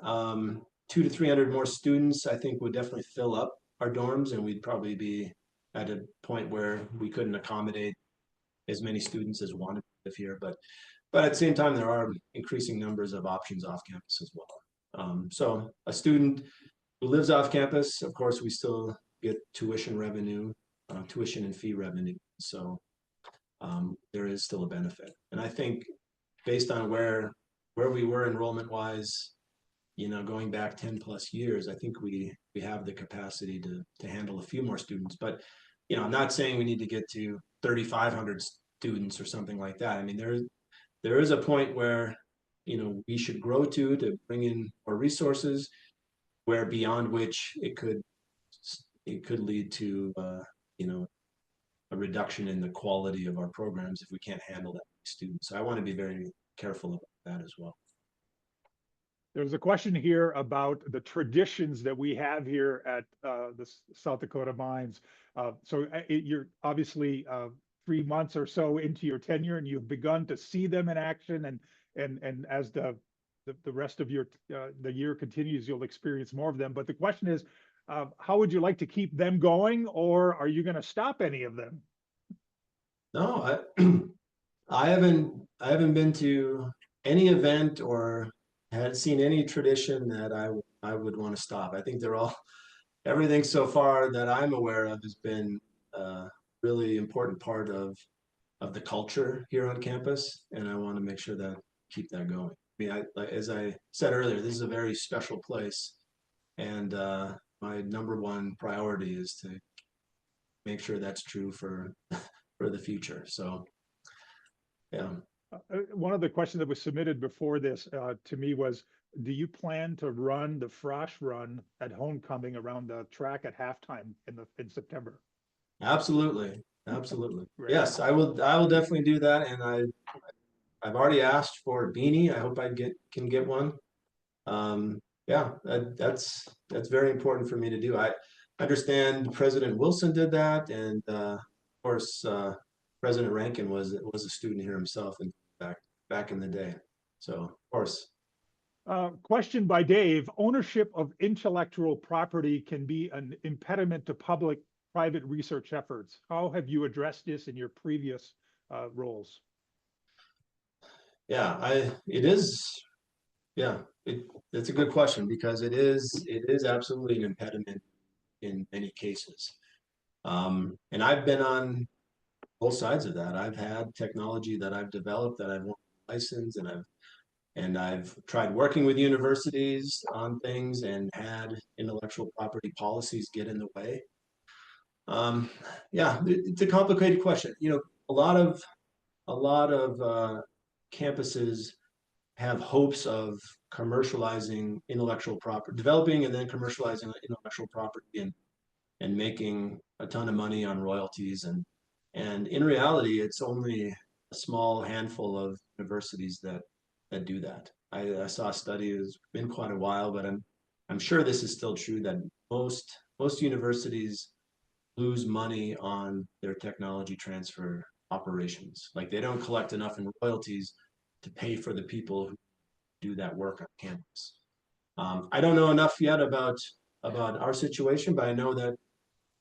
200 to 300 more students, I think, would definitely fill up our dorms, and we'd probably be at a point where we couldn't accommodate as many students as wanted to live here. But at the same time, there are increasing numbers of options off campus as well. So a student who lives off campus, of course, we still get tuition revenue, tuition and fee revenue. So there is still a benefit. And I think based on where we were enrollment wise, going back 10 plus years, I think we have the capacity to handle a few more students. But I'm not saying we need to get to 3,500 students or something like that. I mean, there is a point where we should grow to bring in more resources, where beyond which it could lead to a reduction in the quality of our programs if we can't handle that many students. So I want to be very careful about that as well. There's a question here about the traditions that we have here at the South Dakota Mines. You're obviously 3 months or so into your tenure, and you've begun to see them in action. And as the rest of the year continues, you'll experience more of them. But the question is, how would you like to keep them going, or are you going to stop any of them? No, I haven't been to any event or had seen any tradition that I would want to stop. I think everything so far that I'm aware of has been a really important part of the culture here on campus, and I want to make sure that keep that going. I mean, as I said earlier, this is a very special place, and my number one priority is to make sure that's true for the future. So, yeah. One of the questions that was submitted before this to me was, do you plan to run the Frosh run at homecoming around the track at halftime in September? Absolutely. Right. Yes, I will definitely do that. And I've already asked for a beanie. I hope can get one. Yeah, that's very important for me to do. I understand President Wilson did that, and of course President Rankin was a student here himself, and back in the day. So of course. Question by Dave: ownership of intellectual property can be an impediment to public-private research efforts. How have you addressed this in your previous roles? Yeah, it is. Yeah, it's a good question, because it is absolutely an impediment in many cases. And I've been on both sides of that. I've had technology that I've developed that I've licensed, and I've tried working with universities on things and had intellectual property policies get in the way. Yeah, it's a complicated question. A lot of campuses have hopes of commercializing intellectual property, developing and then commercializing intellectual property, and making a ton of money on royalties. And in reality, it's only a small handful of universities that do that. I saw a study, it's been quite a while, but I'm sure this is still true, that most universities lose money on their technology transfer operations. Like, they don't collect enough in royalties to pay for the people who do that work on campus. I don't know enough yet about our situation, but I know that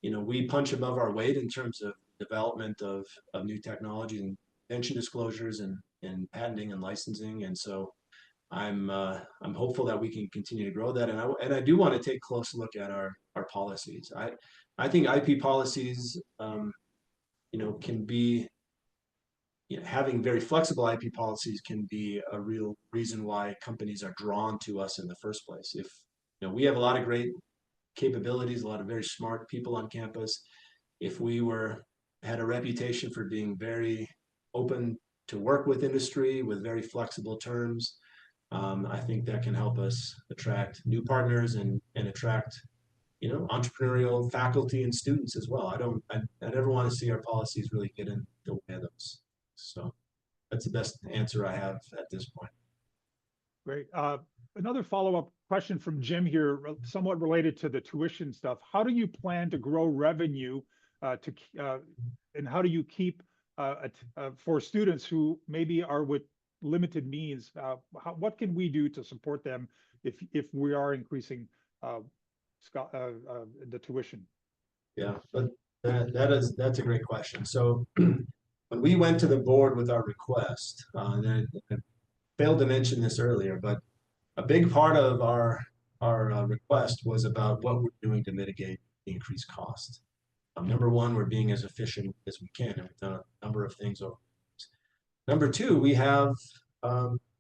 we punch above our weight in terms of development of new technologies and invention disclosures and patenting and licensing. And so I'm hopeful that we can continue to grow that. And I do want to take a close look at our policies. I think IP policies, can be, having very flexible IP policies can be a real reason why companies are drawn to us in the first place. If we have a lot of great capabilities, a lot of very smart people on campus. If we had a reputation for being very open to work with industry with very flexible terms, I think that can help us attract new partners and attract entrepreneurial faculty and students as well. I never want to see our policies really get in the way of those. So that's the best answer I have at this point. Great. Another follow-up question from Jim here, somewhat related to the tuition stuff. How do you plan to grow revenue and how do you keep for students who maybe are with limited means? What can we do to support them if we are increasing the tuition? Yeah, but that's a great question. So when we went to the board with our request, and I failed to mention this earlier, but a big part of our request was about what we're doing to mitigate the increased cost. Number one, we're being as efficient as we can, and we've done a number of things over. Number two, we have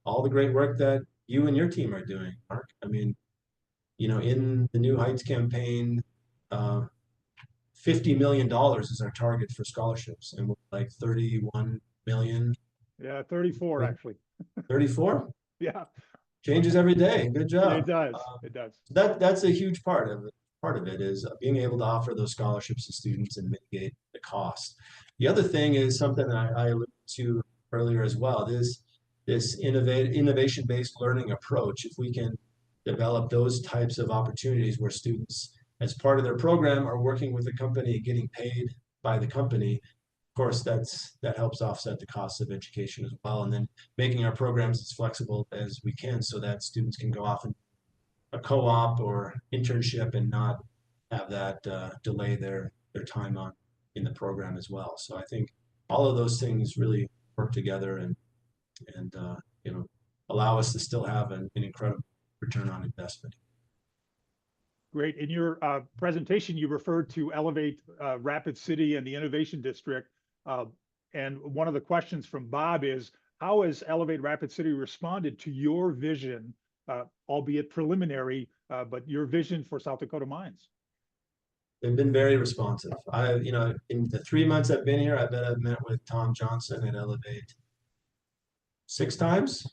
all the great work that you and your team are doing, Mark. I mean, in the New Heights campaign, uh, $50 million is our target for scholarships, and we're like 31 million. Yeah, 34 actually. 34? Yeah, Changes every day. Good it job. does. It does. That's a huge part of it. Part of it is being able to offer those scholarships to students and mitigate the cost. The other thing is something that I alluded to earlier as well. This innovation-based learning approach. If we can develop those types of opportunities where students, as part of their program, are working with the company, getting paid by the company, of course, that helps offset the cost of education as well. And then making our programs as flexible as we can so that students can go off and a co-op or internship and not have that delay their time on in the program as well. So I think all of those things really work together and allow us to still have an incredible return on investment. Great. In your presentation, you referred to Elevate Rapid City and the Innovation District. And one of the questions from Bob is, how has Elevate Rapid City responded to your vision, albeit preliminary, but your vision for South Dakota Mines? They've been very responsive. In the 3 months I've been here, I bet I've met with Tom Johnson at Elevate 6 times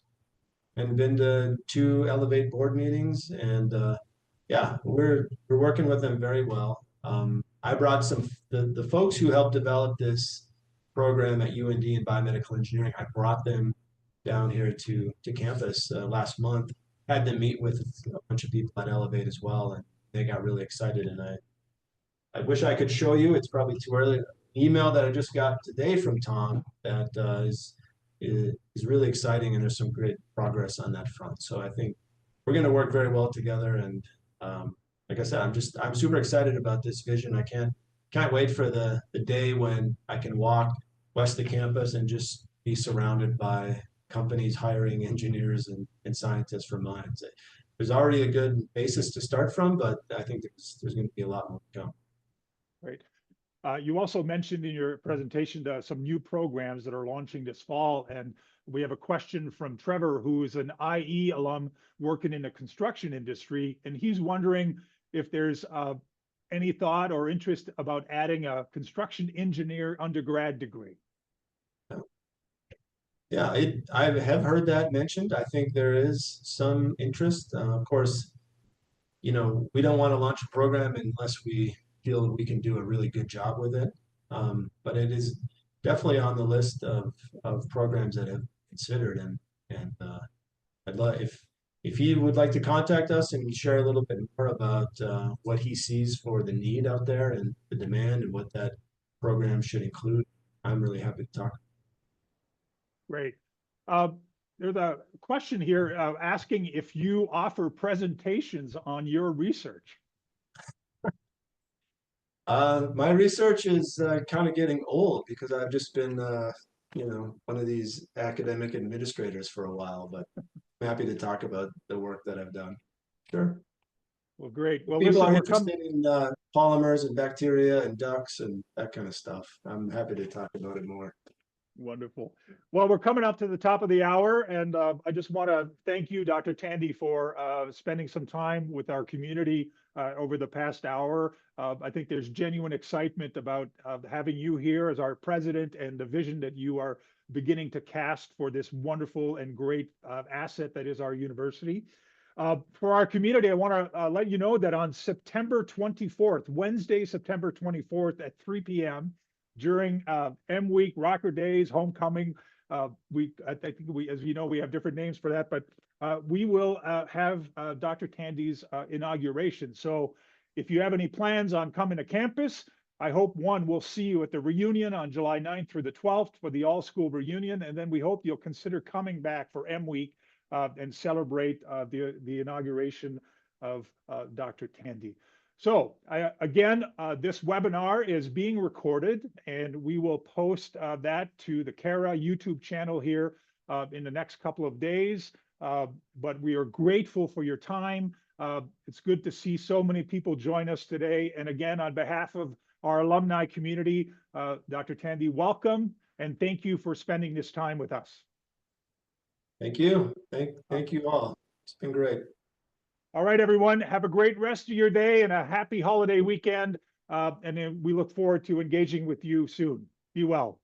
and been to 2 Elevate board meetings. And yeah, we're working with them very well. I brought the folks who helped develop this program at UND in biomedical engineering. I brought them down here to campus last month. Had them meet with a bunch of people at Elevate as well, and they got really excited. And I wish I could show you. It's probably too early. Email that I just got today from Tom that is really exciting, and there's some great progress on that front. So I think we're going to work very well together. And like I said, I'm super excited about this vision. I can't wait for the day when I can walk west of campus and just be surrounded by companies hiring engineers and scientists for mines. There's already a good basis to start from, but I think there's going to be a lot more to come. Great. You also mentioned in your presentation some new programs that are launching this fall, and we have a question from Trevor, who is an IE alum working in the construction industry, and he's wondering if there's any thought or interest about adding a construction engineer undergrad degree. Yeah, I have heard that mentioned. I think there is some interest. Of course, we don't want to launch a program unless we feel we can do a really good job with it. But it is definitely on the list of programs that have considered. And I'd love if he would like to contact us and share a little bit more about what he sees for the need out there and the demand and what that program should include. I'm really happy to talk. Great. There's a question here asking if you offer presentations on your research. My research is kind of getting old because I've just been, one of these academic administrators for a while, but I'm happy to talk about the work that I've done. Sure. Well, great. Well, People listen, are interested in polymers and bacteria and ducts and that kind of stuff. I'm happy to talk about it more. Wonderful. Well, we're coming up to the top of the hour, and I just want to thank you, Dr. Tande, for spending some time with our community over the past hour. I think there's genuine excitement about having you here as our president and the vision that you are beginning to cast for this wonderful and great asset that is our university. For our community, I want to let you know that on September 24th, Wednesday, September 24th at 3 p.m., during M Week, Rocker Days, Homecoming. I think as you know, we have different names for that, but we will have Dr. Tande's inauguration. So if you have any plans on coming to campus, I hope we'll see you at the reunion on July 9th through the 12th for the all-school reunion. And then we hope you'll consider coming back for M Week and celebrate the inauguration of Dr. Tande. So again, this webinar is being recorded, and we will post that to the CARA YouTube channel here in the next couple of days. But we are grateful for your time. It's good to see so many people join us today. And again, on behalf of our alumni community, Dr. Tande, welcome, and thank you for spending this time with us. Thank you. Thank you all. It's been great. All right, everyone, have a great rest of your day and a happy holiday weekend. And then we look forward to engaging with you soon. Be well.